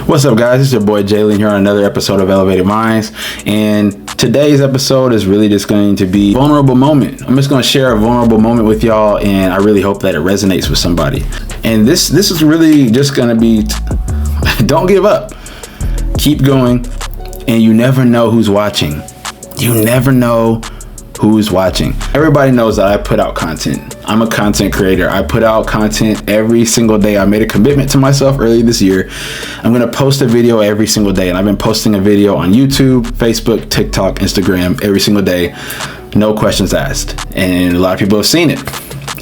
What's up, guys? It's your boy Jalen here on another episode of Elevated Minds, and today's episode is really just going to be a vulnerable moment. I'm just going to share a vulnerable moment with y'all, and I really hope that it resonates with somebody. And this is really just going to be don't give up, keep going, and you never know who's watching. You never know who's watching. Everybody knows that I put out content. I'm a content creator. I put out content every single day. I made a commitment to myself early this year. I'm going to post a video every single day. And I've been posting a video on YouTube, Facebook, TikTok, Instagram every single day. No questions asked. And a lot of people have seen it.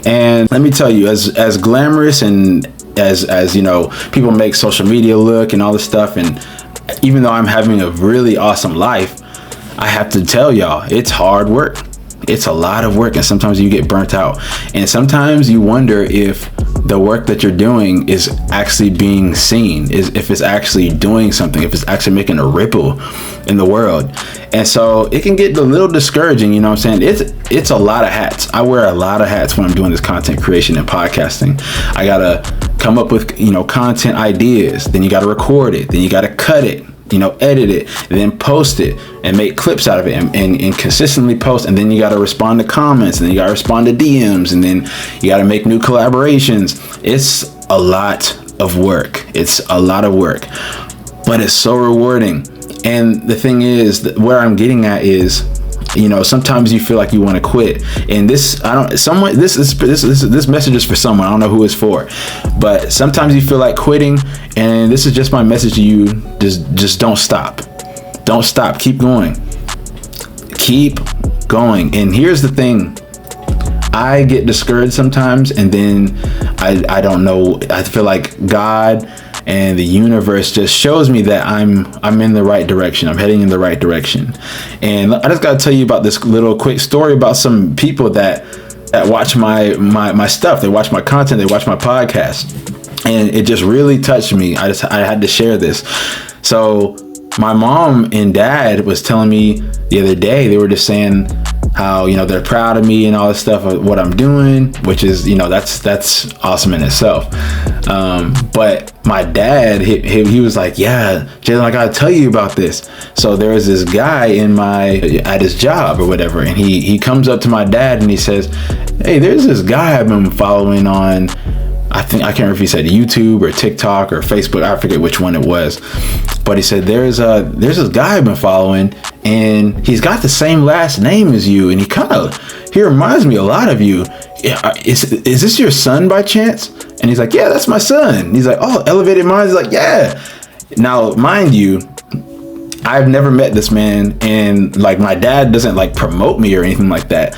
And let me tell you, as glamorous and as you know, people make social media look and all this stuff. And even though I'm having a really awesome life, I have to tell y'all, it's hard work. It's a lot of work, and sometimes you get burnt out, and sometimes you wonder if the work that you're doing is actually being seen, if it's actually doing something, if it's actually making a ripple in the world. And so it can get a little discouraging, you know what I'm saying? It's a lot of hats. I wear a lot of hats when I'm doing this content creation and podcasting. I gotta come up with, content ideas, then you gotta record it, then you gotta cut it, edit it, and then post it and make clips out of it and consistently post. And then you got to respond to comments, and then you got to respond to DMs, and then you got to make new collaborations. It's a lot of work. It's a lot of work, but it's so rewarding. And the thing is, where I'm getting at is, sometimes you feel like you want to quit. And this message is for someone. I don't know who it's for, but sometimes you feel like quitting. And this is just my message to you. Just don't stop. Don't stop. Keep going. Keep going. And here's the thing. I get discouraged sometimes, and then I don't know. I feel like God and the universe just shows me that I'm in the right direction. I'm heading in the right direction. And I just got to tell you about this little quick story about some people that watch my stuff. They watch my content. They watch my podcast. And it just really touched me. I had to share this. So my mom and dad was telling me the other day, they were just saying how, they're proud of me and all this stuff of what I'm doing, which is, that's awesome in itself. But my dad, he was like, yeah, Jalen, I gotta tell you about this. So there was this guy at his job or whatever. And he comes up to my dad and he says, hey, there's this guy I've been following on, I can't remember if he said YouTube or TikTok or Facebook. I forget which one it was. But he said, there's this guy I've been following, and he's got the same last name as you. And he reminds me a lot of you. Is this your son by chance? And he's like, yeah, that's my son. And he's like, oh, Elevated Minds. He's like, yeah. Now, mind you, I've never met this man, and my dad doesn't promote me or anything like that.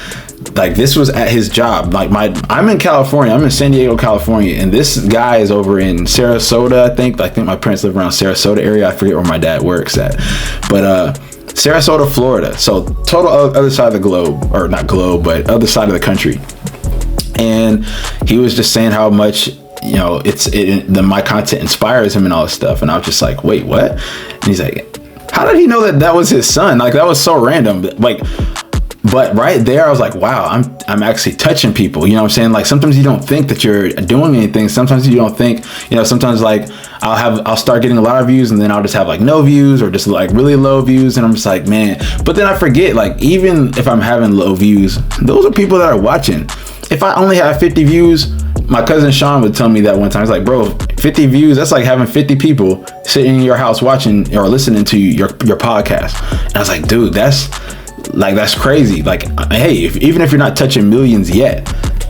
This was at his job. I'm in California. I'm in San Diego, California, and this guy is over in Sarasota. I think my parents live around Sarasota area. I forget where my dad works at, but Sarasota, Florida. So total other side of the globe, or not globe, but other side of the country. And he was just saying how much my content inspires him and all this stuff. And I was just like, wait, what? And he's like, how did he know that was his son? That was so random. But right there, I was like, wow, I'm actually touching people. You know what I'm saying? Sometimes you don't think that you're doing anything. Sometimes you don't think, sometimes I'll start getting a lot of views, and then I'll just have no views, or just really low views. And I'm just like, man, but then I forget, even if I'm having low views, those are people that are watching. If I only have 50 views, my cousin Sean would tell me that one time. He's like, bro, 50 views, that's like having 50 people sitting in your house watching or listening to your podcast. And I was like, dude, that's crazy. Hey, even if you're not touching millions yet,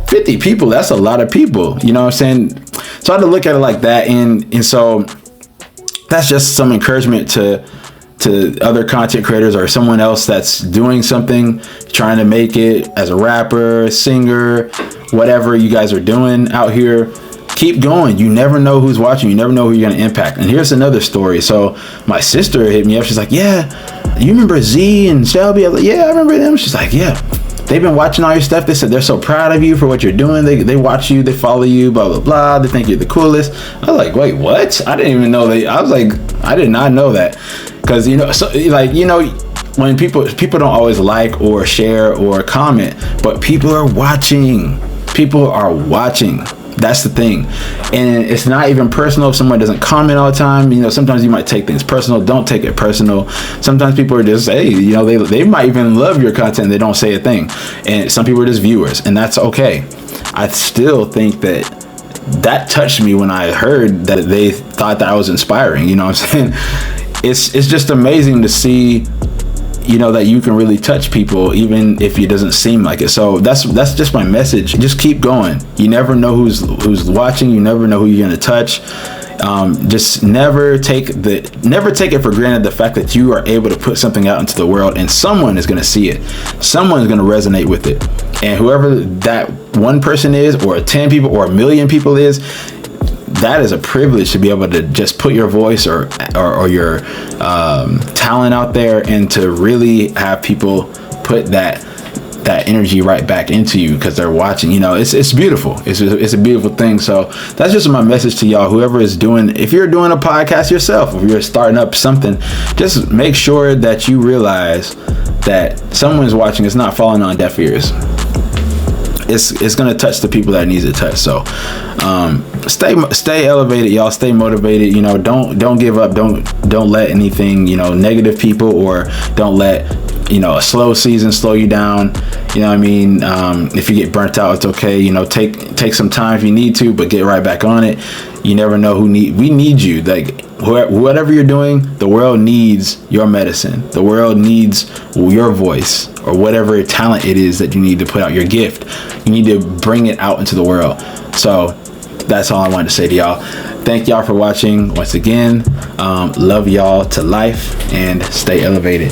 50 people, that's a lot of people. You know what I'm saying? So I had to look at it like that. And so that's just some encouragement to other content creators or someone else that's doing something, trying to make it as a rapper, singer, whatever you guys are doing out here. Keep going. You never know who's watching. You never know who you're going to impact. And here's another story. So my sister hit me up. She's like, yeah, you remember Z and Shelby? I was like, yeah, I remember them. She's like, yeah, they've been watching all your stuff. They said they're so proud of you for what you're doing. They watch you, they follow you, blah, blah, blah. They think you're the coolest. I was like, wait, what? I didn't even know I was like, I did not know that. Because, when people don't always like or share or comment, but people are watching. People are watching. That's the thing. And it's not even personal if someone doesn't comment all the time. You know, sometimes you might take things personal. Don't take it personal. Sometimes people are just, hey, you know, they might even love your content and they don't say a thing. And some people are just viewers, and that's okay. I still think that touched me when I heard that they thought that I was inspiring. You know what I'm saying? It's just amazing to see, you know, that you can really touch people even if it doesn't seem like it. So that's just my message. Just keep going. You never know who's watching. You never know who you're gonna touch. Just never take it for granted, the fact that you are able to put something out into the world and someone is gonna see it. Someone's gonna resonate with it. And whoever that one person is, or 10 people, or 1 million people is, that is a privilege to be able to just put your voice or your talent out there, and to really have people put that energy right back into you because they're watching. You know, it's beautiful. It's a beautiful thing. So that's just my message to y'all. Whoever is doing, if you're doing a podcast yourself, if you're starting up something, just make sure that you realize that someone's watching. It's not falling on deaf ears. It's gonna touch the people that it needs to touch. So stay elevated, y'all. Stay motivated. You know, don't give up. Don't let anything, you know, negative people, or don't let, you know, a slow season slow you down. You know what I mean? If you get burnt out, it's okay. You know, take some time if you need to, but get right back on it. You never know we need you. Like, whatever you're doing, the world needs your medicine. The world needs your voice, or whatever talent it is that you need to put out, your gift. You need to bring it out into the world. So that's all I wanted to say to y'all. Thank y'all for watching once again. Love y'all to life, and stay elevated.